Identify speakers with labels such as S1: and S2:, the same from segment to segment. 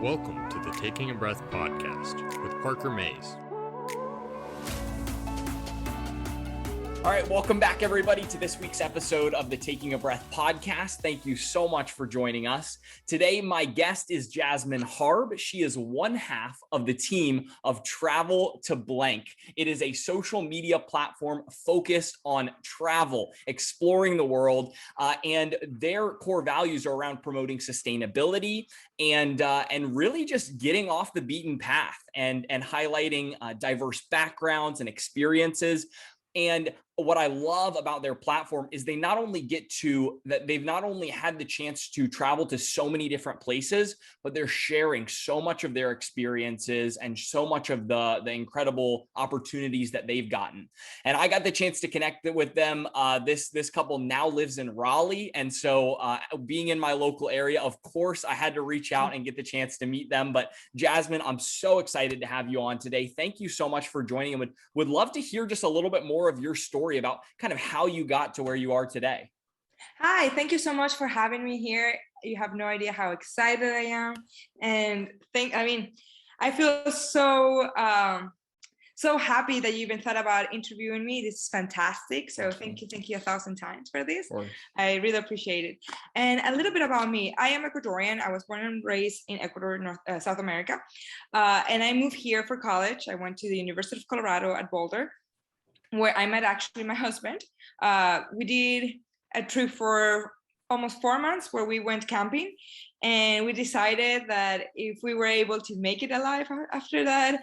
S1: Welcome to the Taking a Breath podcast with Parker Mays.
S2: All right, welcome back, everybody, to this week's episode of the Taking a Breath podcast. Thank you so much for joining us. Today, my guest is Jazmin Harb. She is one half of the team of Travel to Blank. It is a social media platform focused on travel, exploring the world, and their core values are around promoting sustainability and really just getting off the beaten path and highlighting diverse backgrounds and experiences. And what I love about their platform is they've not only had the chance to travel to so many different places, but they're sharing so much of their experiences and so much of the incredible opportunities that they've gotten. And I got the chance to connect with them. This couple now lives in Raleigh. And so being in my local area, of course, I had to reach out and get the chance to meet them. But Jazmin, I'm so excited to have you on today. Thank you so much for joining. And would love to hear just a little bit more of your story about kind of how you got to where you are today.
S3: Hi, thank you so much for having me here. You have no idea how excited I am. And I feel so happy that you even thought about interviewing me. This is fantastic. So thank you 1,000 times for this. I really appreciate it. And a little bit about me. I am Ecuadorian. I was born and raised in Ecuador, South America. And I moved here for college. I went to the University of Colorado at Boulder, where I met actually my husband. We did a trip for almost 4 months where we went camping, and we decided that if we were able to make it alive after that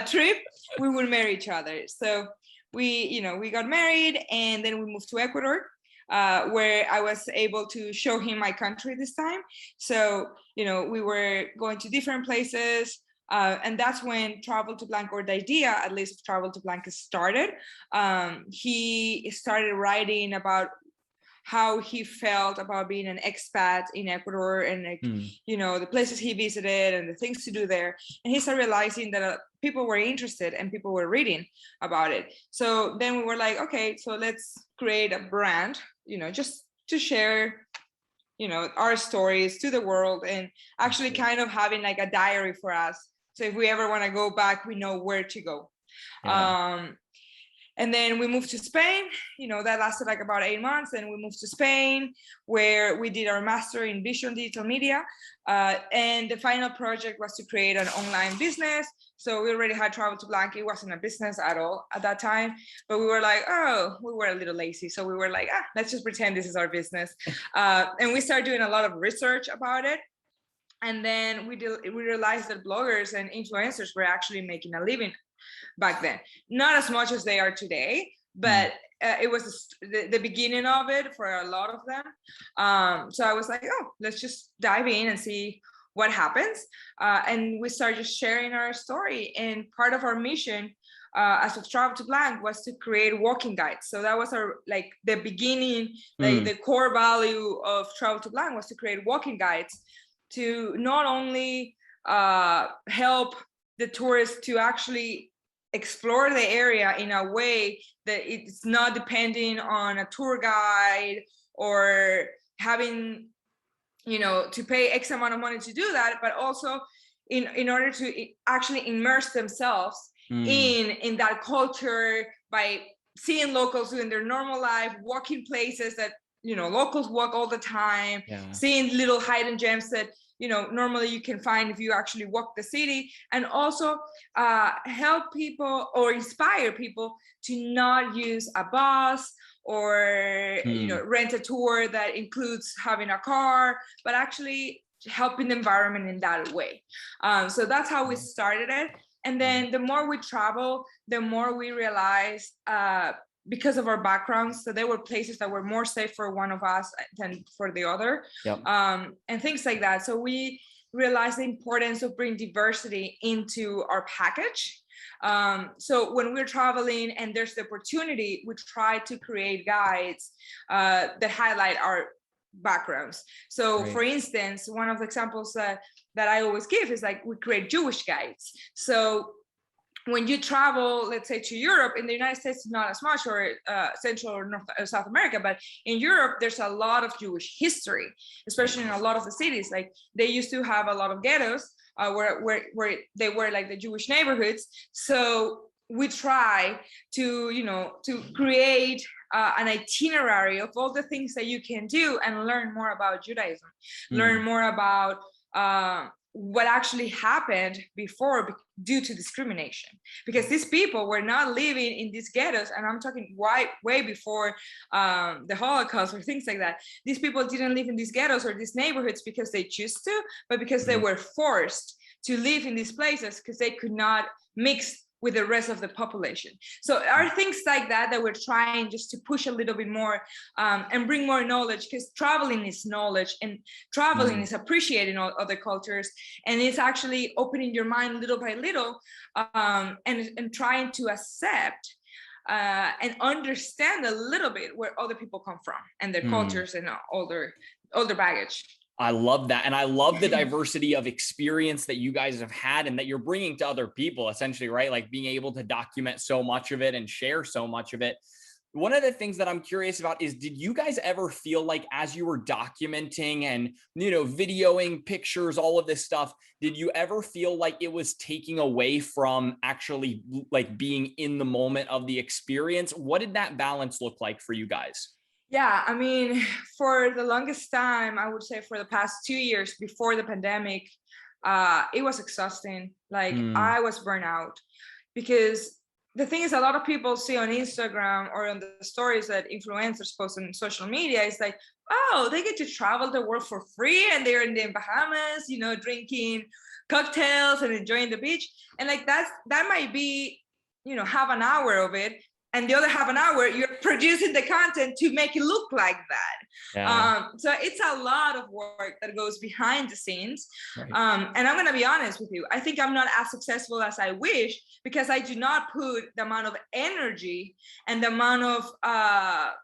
S3: trip, we would marry each other. So we got married, and then we moved to Ecuador, where I was able to show him my country this time. So, we were going to different places. And that's when Travel to Blank, or the idea, at least, of Travel to Blank started. He started writing about how he felt about being an expat in Ecuador and the places he visited and the things to do there. And he started realizing that people were interested and people were reading about it. So then we were like, okay, so let's create a brand, just to share our stories to the world, and actually kind of having like a diary for us. So if we ever want to go back, we know where to go. Yeah. And then we moved to Spain. That lasted like about 8 months. And we moved to Spain, where we did our master in visual digital media. And the final project was to create an online business. So we already had Travel to Blank. It wasn't a business at all at that time. But we were like, we were a little lazy. So we were like, let's just pretend this is our business. And we started doing a lot of research about it. And then we realized that bloggers and influencers were actually making a living back then. Not as much as they are today, but it was the beginning of it for a lot of them. So I was like, let's just dive in and see what happens. And we started just sharing our story. And part of our mission as of Travel to Blank was to create walking guides. So that was the beginning, the core value of Travel to Blank was to create walking guides to not only help the tourists to actually explore the area in a way that it's not depending on a tour guide or having, to pay X amount of money to do that, but also in order to actually immerse themselves in that culture by seeing locals doing their normal life, walking places that locals walk all the time, seeing little hidden gems that normally you can find if you actually walk the city, and also help people or inspire people to not use a bus or rent a tour that includes having a car, but actually helping the environment in that way. So that's how we started it. And then the more we travel, the more we realize, because of our backgrounds, that there were places that were more safe for one of us than for the other, and things like that. So we realized the importance of bringing diversity into our package. So when we're traveling and there's the opportunity, we try to create guides that highlight our backgrounds. So for instance, one of the examples that I always give is we create Jewish guides. So when you travel, let's say, to Europe, in the United States, not as much, or Central or North or South America, but in Europe, there's a lot of Jewish history, especially in a lot of the cities. Like, they used to have a lot of ghettos where they were like the Jewish neighborhoods. So we try to, to create an itinerary of all the things that you can do and learn more about Judaism, learn more about what actually happened before due to discrimination, because these people were not living in these ghettos, and I'm talking way before the Holocaust or things like that. These people didn't live in these ghettos or these neighborhoods because they chose to, but because they were forced to live in these places because they could not mix with the rest of the population. So there are things like that we're trying just to push a little bit more and bring more knowledge, because traveling is knowledge, and traveling is appreciating all other cultures, and it's actually opening your mind little by little, and trying to accept and understand a little bit where other people come from and their cultures and all their baggage.
S2: I love that. And I love the diversity of experience that you guys have had and that you're bringing to other people, essentially, right? Like being able to document so much of it and share so much of it. One of the things that I'm curious about is, did you guys ever feel like, as you were documenting and, videoing pictures, all of this stuff, did you ever feel like it was taking away from actually like being in the moment of the experience? What did that balance look like for you guys?
S3: Yeah, I mean, for the longest time, I would say for the past 2 years before the pandemic, it was exhausting. Like I was burnt out, because the thing is, a lot of people see on Instagram or on the stories that influencers post on social media, is like, oh, they get to travel the world for free and they're in the Bahamas, drinking cocktails and enjoying the beach. And like that might be, half an hour of it. And the other half an hour, you're producing the content to make it look like that. Yeah. So it's a lot of work that goes behind the scenes. Right. And I'm going to be honest with you. I think I'm not as successful as I wish, because I do not put the amount of energy and the amount of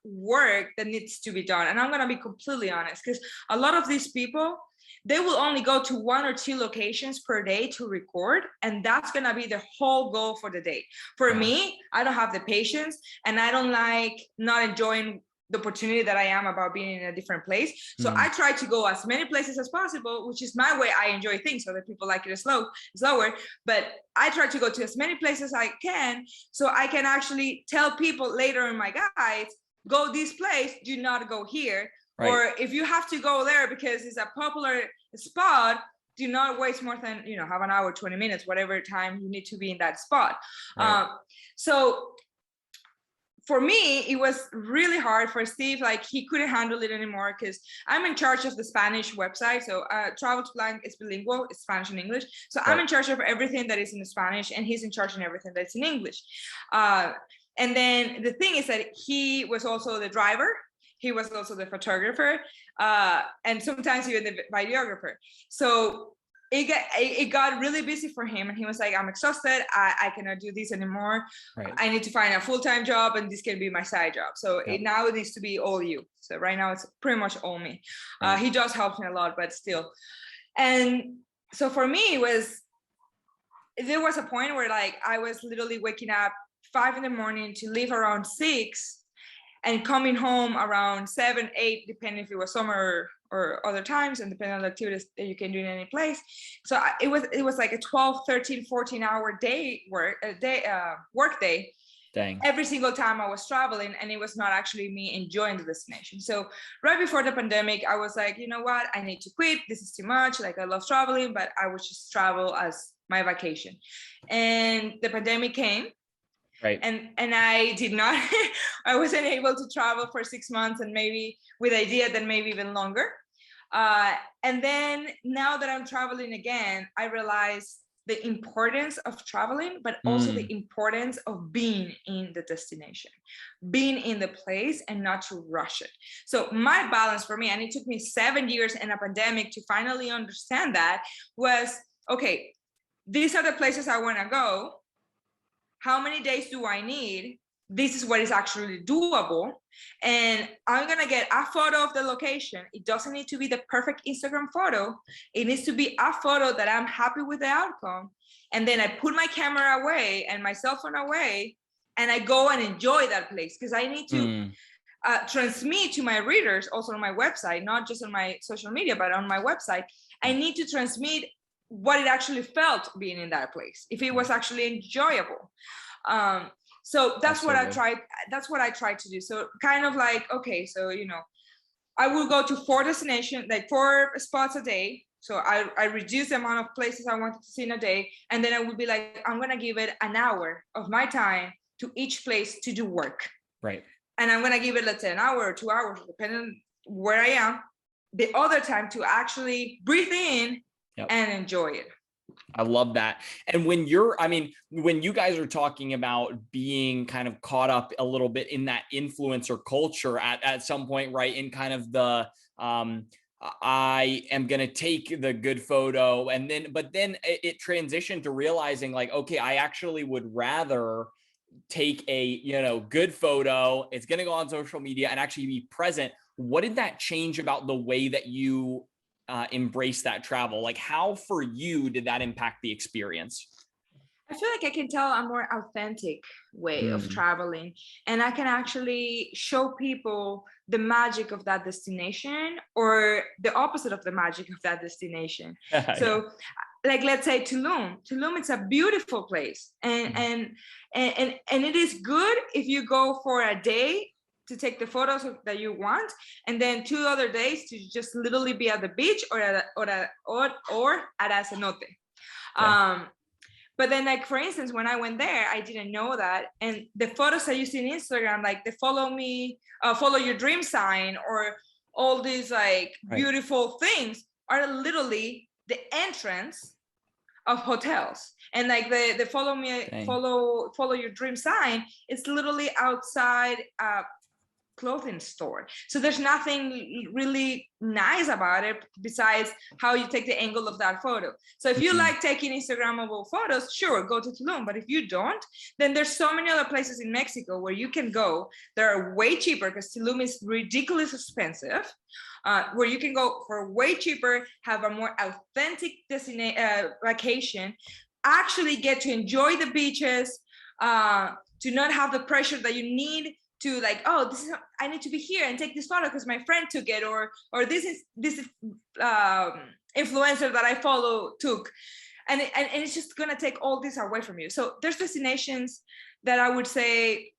S3: work that needs to be done. And I'm going to be completely honest, because a lot of these people, they will only go to 1 or 2 locations per day to record, and that's going to be the whole goal for the day. For me, I don't have the patience, and I don't like not enjoying the opportunity that I am about being in a different place. So I try to go as many places as possible, which is my way. I enjoy things. Other people like it slower, but I try to go to as many places as I can, so I can actually tell people later in my guides, go this place, do not go here. Right. Or if you have to go there because it's a popular spot, do not waste more than, half an hour, 20 minutes, whatever time you need to be in that spot. Right. So for me, it was really hard. For Steve, like he couldn't handle it anymore, because I'm in charge of the Spanish website. So Travel to Blank is bilingual, it's Spanish and English. So right. I'm in charge of everything that is in Spanish, and he's in charge of everything that's in English. And then the thing is that he was also the driver. He was also the photographer, and sometimes even the videographer. So it got really busy for him, and he was like, I'm exhausted. I cannot do this anymore. Right. I need to find a full-time job, and this can be my side job. So now it needs to be all you. So right now it's pretty much all me. Right. He does help me a lot, but still. And so for me, there was a point where like I was literally waking up 5 a.m. to leave around 6, and coming home around 7, 8, depending if it was summer or other times, and depending on the activities that you can do in any place. So it was like a 12, 13, 14-hour work day. Dang. Every single time I was traveling, and it was not actually me enjoying the destination. So right before the pandemic, I was like, you know what, I need to quit. This is too much. Like I love traveling, but I would just travel as my vacation. And the pandemic came. Right. And I did not, I wasn't able to travel for 6 months, and maybe with the idea that maybe even longer. And then now that I'm traveling again, I realize the importance of traveling, but also the importance of being in the destination, being in the place, and not to rush it. So my balance for me, and it took me 7 years and a pandemic to finally understand that, was, okay, these are the places I want to go. How many days do I need? This is what is actually doable. And I'm going to get a photo of the location. It doesn't need to be the perfect Instagram photo. It needs to be a photo that I'm happy with the outcome. And then I put my camera away and my cell phone away, and I go and enjoy that place, because I need to transmit to my readers, also on my website, not just on my social media, but on my website. I need to transmit what it actually felt being in that place, if it was actually enjoyable. So that's what I tried. That's what I tried to do. So kind of like, okay, so, you know, I will go to 4 destinations, like 4 spots a day. So I reduce the amount of places I wanted to see in a day. And then I would be like, I'm going to give it an hour of my time to each place to do work.
S2: Right.
S3: And I'm going to give it, let's say, an hour or 2 hours, depending on where I am, the other time to actually breathe in and enjoy it.
S2: I love that. And when you guys are talking about being kind of caught up a little bit in that influencer culture at some point, right? In kind of the, I am going to take the good photo, but then it transitioned to realizing like, okay, I actually would rather take a, you know, good photo. It's going to go on social media and actually be present. What did that change about the way that you embrace that travel? Like, how for you did that impact the experience?
S3: I feel like I can tell a more authentic way of traveling, and I can actually show people the magic of that destination or the opposite of the magic of that destination. So like, let's say Tulum. Tulum, it's a beautiful place, and it is good if you go for a day to take the photos that you want, and then 2 other days to just literally be at the beach or at a cenote. But then, like, for instance, when I went there, I didn't know that. And the photos I use in Instagram, like the follow your dream sign, or all these like beautiful things, are literally the entrance of hotels. And like the follow your dream sign, it's literally outside clothing store. So there's nothing really nice about it besides how you take the angle of that photo. So if you like taking Instagrammable photos, sure, go to Tulum. But if you don't, then there's so many other places in Mexico where you can go. They're way cheaper, because Tulum is ridiculously expensive, where you can go for way cheaper, have a more authentic vacation, actually get to enjoy the beaches, to not have the pressure that you need to, like, oh, I need to be here and take this photo because my friend took it, or this is influencer that I follow took, and it's just gonna take all this away from you. So there's destinations that I would say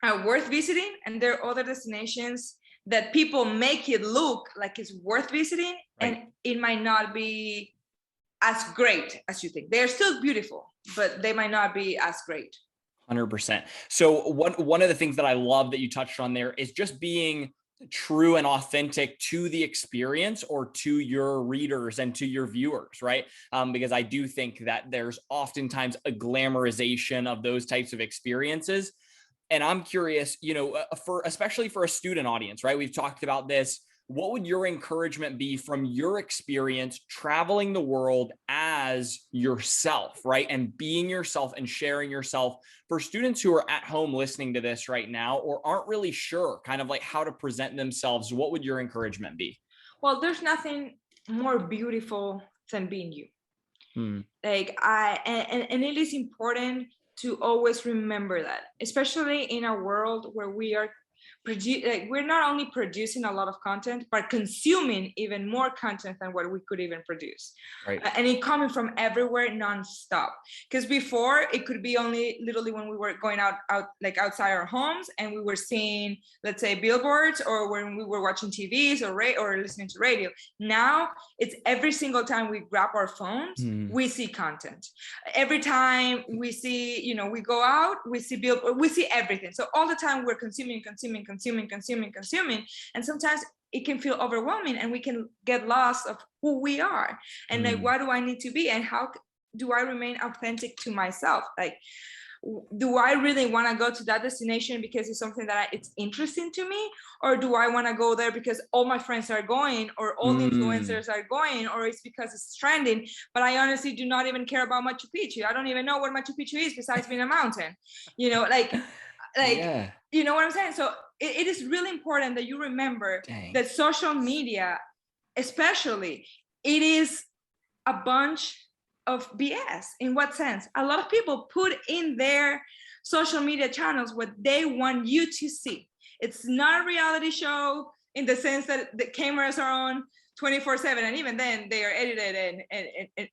S3: are worth visiting, and there are other destinations that people make it look like it's worth visiting, and it might not be as great as you think. They're still beautiful, but they might not be as great.
S2: 100%. So one of the things that I love that you touched on there is just being true and authentic to the experience, or to your readers and to your viewers, right? Because I do think that there's oftentimes a glamorization of those types of experiences. And I'm curious, you know, especially for a student audience, right? We've talked about this. What would your encouragement be from your experience traveling the world as yourself, right? And being yourself and sharing yourself, for students who are at home listening to this right now, or aren't really sure kind of like how to present themselves? What would your encouragement be?
S3: Well, there's nothing more beautiful than being you. Like, and it is important to always remember that, especially in a world where we're not only producing a lot of content, but consuming even more content than what we could even produce. And it coming from everywhere nonstop. Because before, it could be only literally when we were going out like outside our homes and we were seeing, let's say, billboards, or when we were watching TVs or listening to radio. Now it's every single time we grab our phones, we see content. Every time we see, you know, we go out, we see billboard, we see everything. So all the time we're consuming. And sometimes it can feel overwhelming, and we can get lost of who we are, and like, what do I need to be, and how do I remain authentic to myself? Like, do I really want to go to that destination because it's something that it's interesting to me, or do I want to go there because all my friends are going, or all the influencers are going, or it's because it's trending? But I honestly do not even care about Machu Picchu. I don't even know what Machu Picchu is besides being a mountain, you know, like you know what I'm saying? So it is really important that you remember that social media, especially, it is a bunch of BS. In what sense? A lot of people put in their social media channels what they want you to see. It's not a reality show in the sense that the cameras are on 24/7, and even then they are edited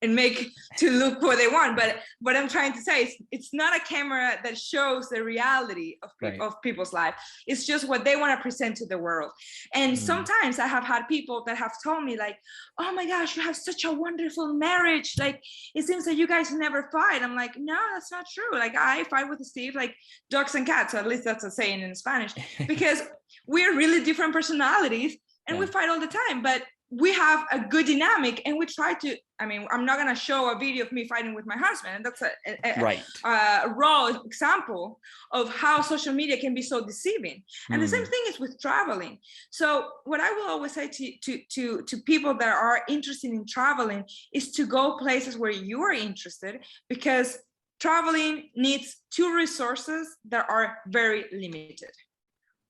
S3: and make to look what they want. But what I'm trying to say is it's not a camera that shows the reality of people's life. It's just what they want to present to the world. And sometimes I have had people that have told me like, oh my gosh, you have such a wonderful marriage, like it seems that you guys never fight. I'm like, no, that's not true. Like I fight with Steve like dogs and cats, or at least that's a saying in Spanish, because we're really different personalities and we fight all the time, but we have a good dynamic, and we try to, I mean, I'm not going to show a video of me fighting with my husband. That's a raw example of how social media can be so deceiving. And the same thing is with traveling. So what I will always say to people that are interested in traveling is to go places where you are interested, because traveling needs two resources that are very limited: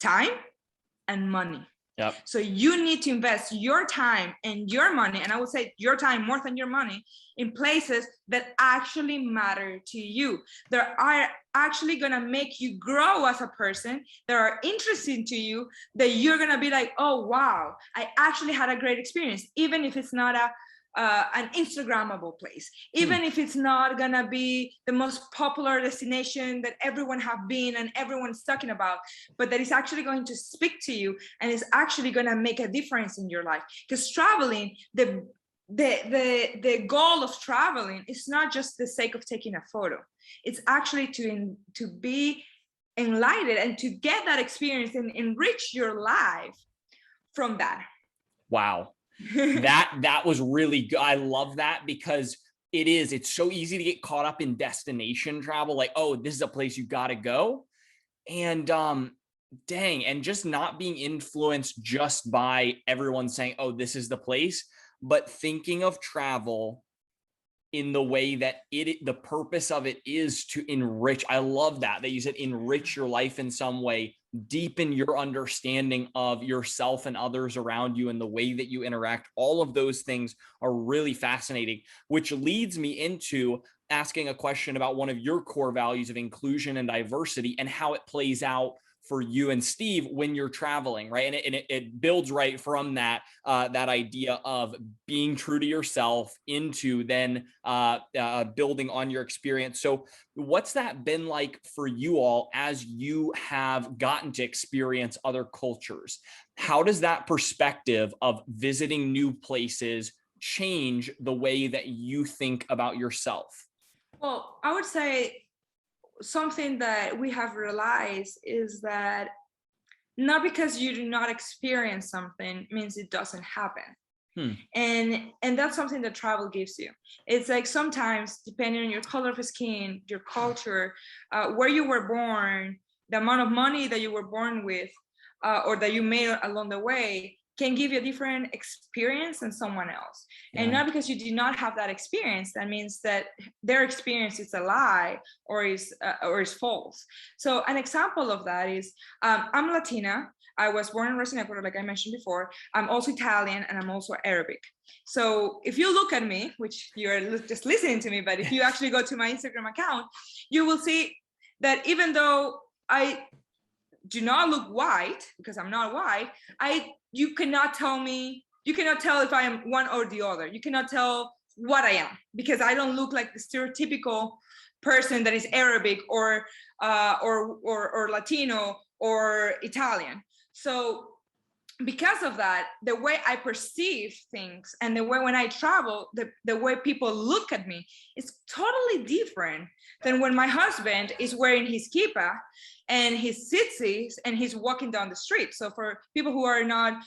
S3: time and money.
S2: Yep.
S3: So you need to invest your time and your money, and I would say your time more than your money, in places that actually matter to you, that are actually going to make you grow as a person, that are interesting to you, that you're going to be like, oh, wow, I actually had a great experience, even if it's not an Instagrammable place, even if it's not gonna be the most popular destination that everyone have been and everyone's talking about, but that is actually going to speak to you and is actually gonna make a difference in your life. Because traveling, the goal of traveling is not just the sake of taking a photo. It's actually to be enlightened and to get that experience and enrich your life from that.
S2: Wow. that was really good. I love that, because it's so easy to get caught up in destination travel, like, oh, this is a place you got to go, and and just not being influenced just by everyone saying, oh, this is the place, but thinking of travel in the way that the purpose of it is to enrich. I love that you said enrich your life in some way, deepen your understanding of yourself and others around you and the way that you interact. All of those things are really fascinating, which leads me into asking a question about one of your core values of inclusion and diversity and how it plays out for you and Steve when you're traveling, right? And it builds right from that idea of being true to yourself into then building on your experience. So what's that been like for you all as you have gotten to experience other cultures? How does that perspective of visiting new places change the way that you think about yourself?
S3: Well, I would say something that we have realized is that not because you do not experience something means it doesn't happen. And that's something that travel gives you. It's like sometimes, depending on your color of skin, your culture, where you were born, the amount of money that you were born with, or that you made along the way, can give you a different experience than someone else. Yeah. And not because you do not have that experience, that means that their experience is a lie or is false. So an example of that is, I'm Latina. I was born and raised in Ecuador, like I mentioned before. I'm also Italian, and I'm also Arabic. So if you look at me, which you're just listening to me, but if you actually go to my Instagram account, you will see that even though I do not look white, because I'm not white, you cannot tell if I am one or the other. You cannot tell what I am, because I don't look like the stereotypical person that is Arabic or Latino or Italian. So because of that, the way I perceive things and the way when I travel, the way people look at me is totally different than when my husband is wearing his kippah and his tzitzis and he's walking down the street. So for people who are not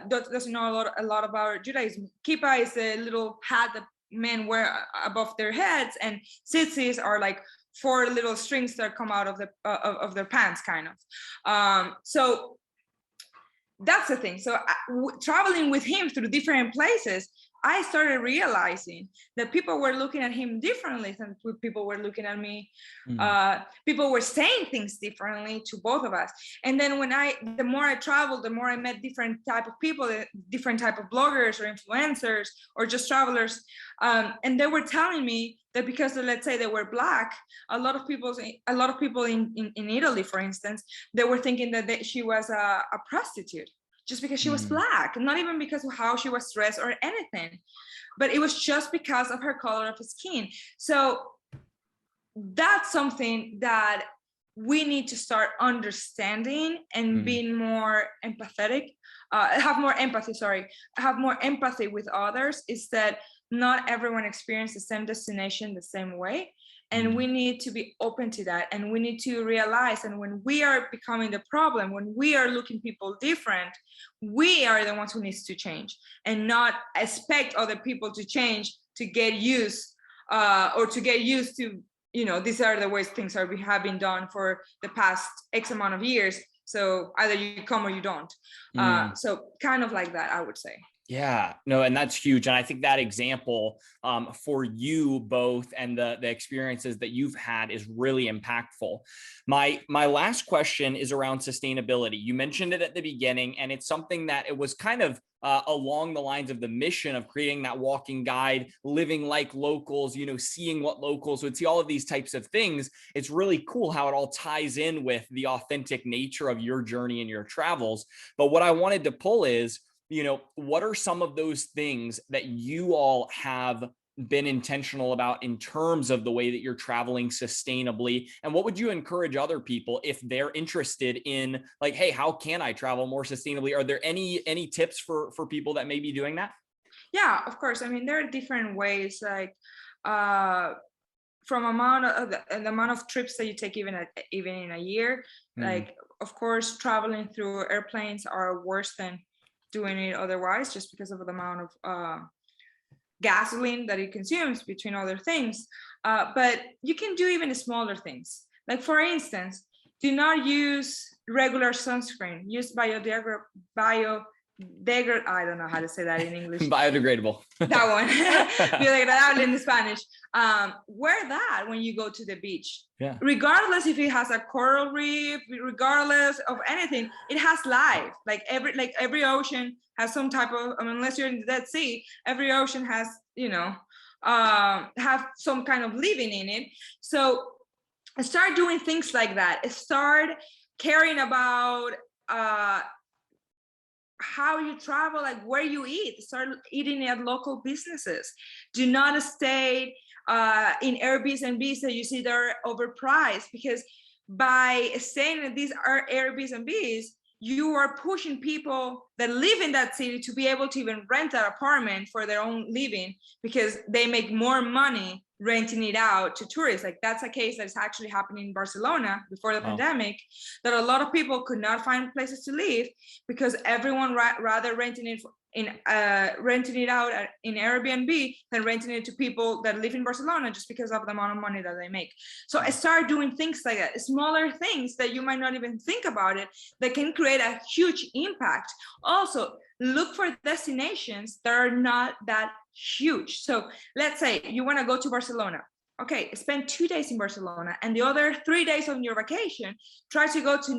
S3: doesn't know a lot about Judaism, kippah is a little hat that men wear above their heads, and tzitzis are like 4 little strings that come out of their pants, kind of. So that's the thing. So traveling with him through different places, I started realizing that people were looking at him differently than people were looking at me. People were saying things differently to both of us. And then the more I traveled, the more I met different type of people, different type of bloggers or influencers or just travelers. And they were telling me that because let's say they were Black, a lot of people in Italy, for instance, they were thinking that she was a prostitute. just because she was Black, not even because of how she was dressed or anything, but it was just because of her color of skin. So that's something that we need to start understanding and being more empathetic, have more empathy with others, is that not everyone experiences the same destination the same way. And we need to be open to that. And we need to realize, and when we are becoming the problem, when we are looking people different, we are the ones who needs to change, and not expect other people to change to get used, or to get used to, these are the ways things have been done for the past X amount of years. So either you come or you don't. So kind of like that, I would say.
S2: Yeah, no, and that's huge. And I think that example for you both and the experiences that you've had is really impactful. My last question is around sustainability. You mentioned it at the beginning, and it's something that it was kind of along the lines of the mission of creating that walking guide, living like locals, seeing what locals would see, all of these types of things. It's really cool how it all ties in with the authentic nature of your journey and your travels. But what I wanted to pull is, what are some of those things that you all have been intentional about in terms of the way that you're traveling sustainably? And what would you encourage other people if they're interested in, like, hey, how can I travel more sustainably? Are there any tips for people that may be doing that?
S3: Yeah, of course. I mean, there are different ways, like from the amount of trips that you take, even in a year. Like, of course, traveling through airplanes are worse than doing it otherwise, just because of the amount of gasoline that it consumes, between other things. But you can do even smaller things. Like, for instance, do not use regular sunscreen. Use I don't know how to say that in English.
S2: Biodegradable.
S3: That one. Biodegradable in Spanish. Wear that when you go to the beach.
S2: Yeah.
S3: Regardless if it has a coral reef, regardless of anything, it has life. Like every ocean has some type of, unless you're in the Dead Sea, every ocean has, have some kind of living in it. So start doing things like that. Start caring about how you travel, like where you eat. Start eating at local businesses. Do not stay in Airbnbs that you see they're overpriced, because by staying in these Airbnbs, you are pushing people that live in that city to be able to even rent that apartment for their own living, because they make more money renting it out to tourists. Like, that's a case that's actually happening in Barcelona before the pandemic, that a lot of people could not find places to live because everyone rather renting it out in Airbnb than renting it to people that live in Barcelona, just because of the amount of money that they make. So I start doing things like that, smaller things that you might not even think about it, that can create a huge impact. Also, look for destinations that are not that huge. So let's say you want to go to Barcelona. Okay, spend 2 days in Barcelona, and the other 3 days on your vacation, try to go to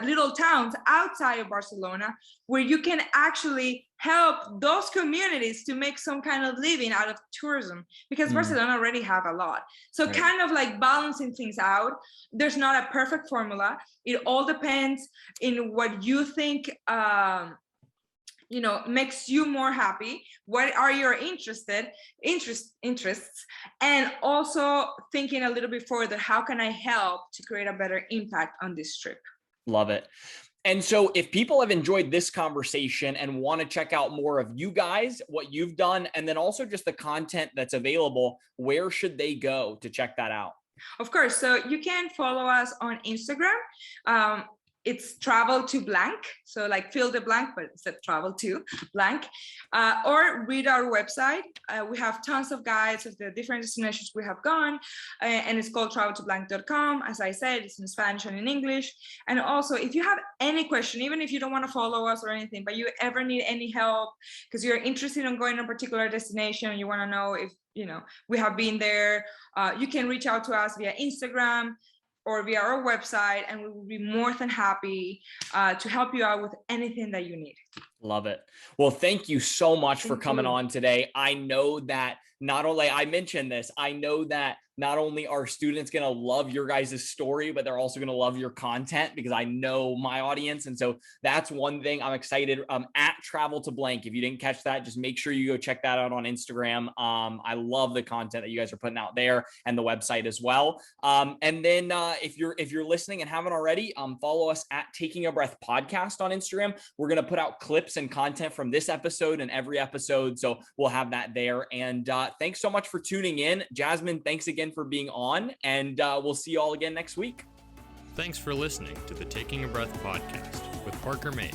S3: little towns outside of Barcelona, where you can actually help those communities to make some kind of living out of tourism, because Barcelona already have a lot. So kind of like balancing things out. There's not a perfect formula. It all depends in what you think makes you more happy. What are your interests, and also thinking a little bit further, how can I help to create a better impact on this trip?
S2: Love it. And so if people have enjoyed this conversation and want to check out more of you guys, what you've done, and then also just the content that's available, where should they go to check that out?
S3: Of course. So you can follow us on Instagram. It's travel to blank. So like fill the blank, but instead travel to blank, or read our website. We have tons of guides of the different destinations we have gone, and it's called traveltoblank.com. As I said, it's in Spanish and in English. And also, if you have any question, even if you don't want to follow us or anything, but you ever need any help because you're interested in going to a particular destination and you want to know if we have been there, you can reach out to us via Instagram or via our website, and we will be more than happy to help you out with anything that you need.
S2: Love it. Well, thank you so much for
S3: Thank
S2: coming
S3: you.
S2: on today. I know that not only I mentioned this, I know that not only are students going to love your guys' story, but they're also going to love your content because I know my audience. And so that's one thing I'm excited at Travel to Blank. If you didn't catch that, just make sure you go check that out on Instagram. I love the content that you guys are putting out there and the website as well. And then if you're listening and haven't already, follow us at Taking a Breath Podcast on Instagram. We're going to put out clips and content from this episode and every episode. So we'll have that there. And thanks so much for tuning in. Jazmin, thanks again for being on, and we'll see you all again next week.
S1: Thanks for listening to the Taking a Breath podcast with Parker Mays.